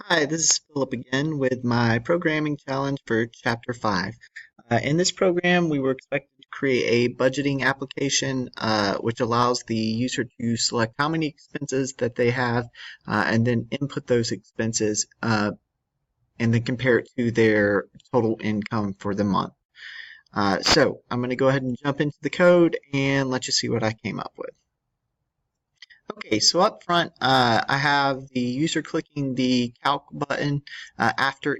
Hi, this is Philip again with my programming challenge for Chapter 5. In this program, we were expected to create a budgeting application which allows the user to select how many expenses that they have and then input those expenses and then compare it to their total income for the month. So I'm going to go ahead and jump into the code and let you see what I came up with. Okay, so up front, I have the user clicking the calc button after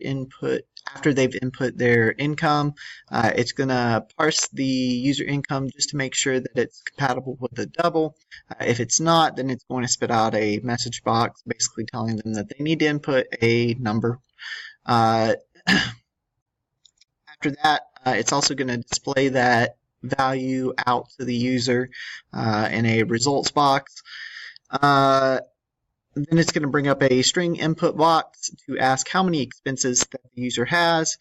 they've input their income. It's going to parse the user income just to make sure that it's compatible with the double. If it's not, then it's going to spit out a message box basically telling them that they need to input a number. After that, it's also going to display that value out to the user in a results box. Then it's going to bring up a string input box to ask how many expenses that the user has.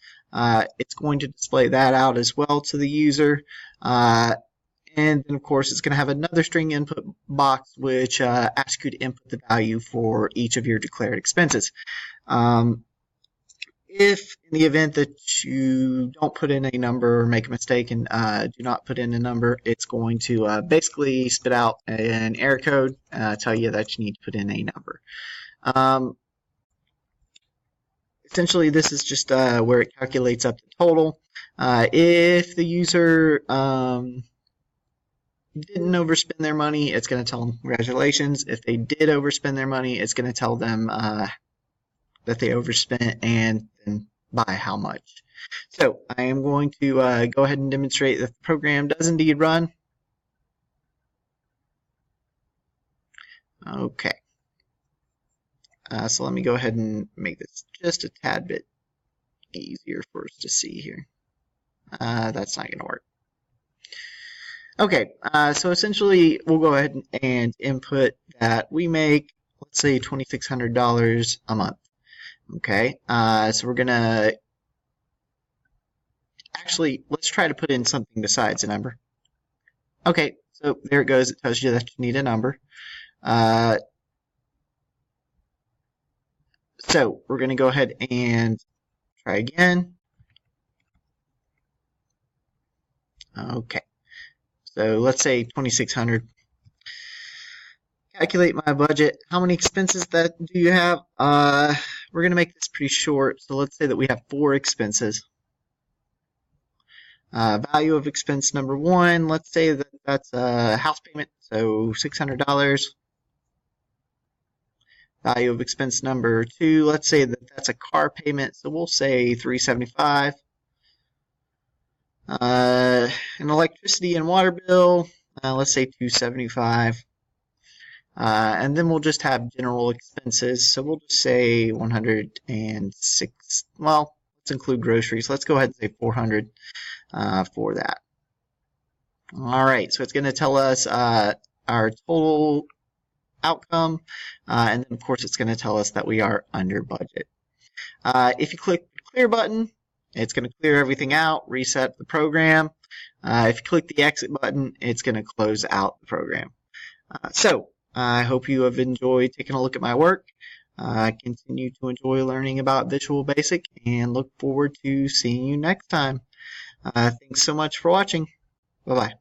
It's going to display that out as well to the user. And then, of course, it's going to have another string input box which asks you to input the value for each of your declared expenses. If in the event that you don't put in a number or make a mistake and do not put in a number, it's going to basically spit out an error code, tell you that you need to put in a number. Essentially, this is just where it calculates up the total. If the user didn't overspend their money, it's going to tell them congratulations. If they did overspend their money, it's going to tell them that they overspent and then by how much. So I am going to go ahead and demonstrate that the program does indeed run. Okay. So let me go ahead and make this just a tad bit easier for us to see here. That's not going to work. Okay, so essentially we'll go ahead and input that we make, let's say, $2,600 a month. Okay, so we're gonna actually, let's try to put in something besides a number. Okay, so there it goes. It tells you that you need a number. So we're gonna go ahead and try again. Okay, so let's say 2,600. Calculate my budget. How many expenses that do you have? We're gonna make this pretty short. So let's say that we have 4 expenses. Value of expense number 1, let's say that that's a house payment, so $600. Value of expense number 2, let's say that that's a car payment, so we'll say $375. An electricity and water bill, let's say $275. And then we'll just have general expenses, so we'll just say 106. Well, let's include groceries. Let's go ahead and say 400 for that. All right, so it's going to tell us our total outcome, and then of course it's going to tell us that we are under budget. If you click the clear button, it's going to clear everything out, reset the program. If you click the exit button, it's going to close out the program. So I hope you have enjoyed taking a look at my work. Continue to enjoy learning about Visual Basic and look forward to seeing you next time. Thanks so much for watching. Bye-bye.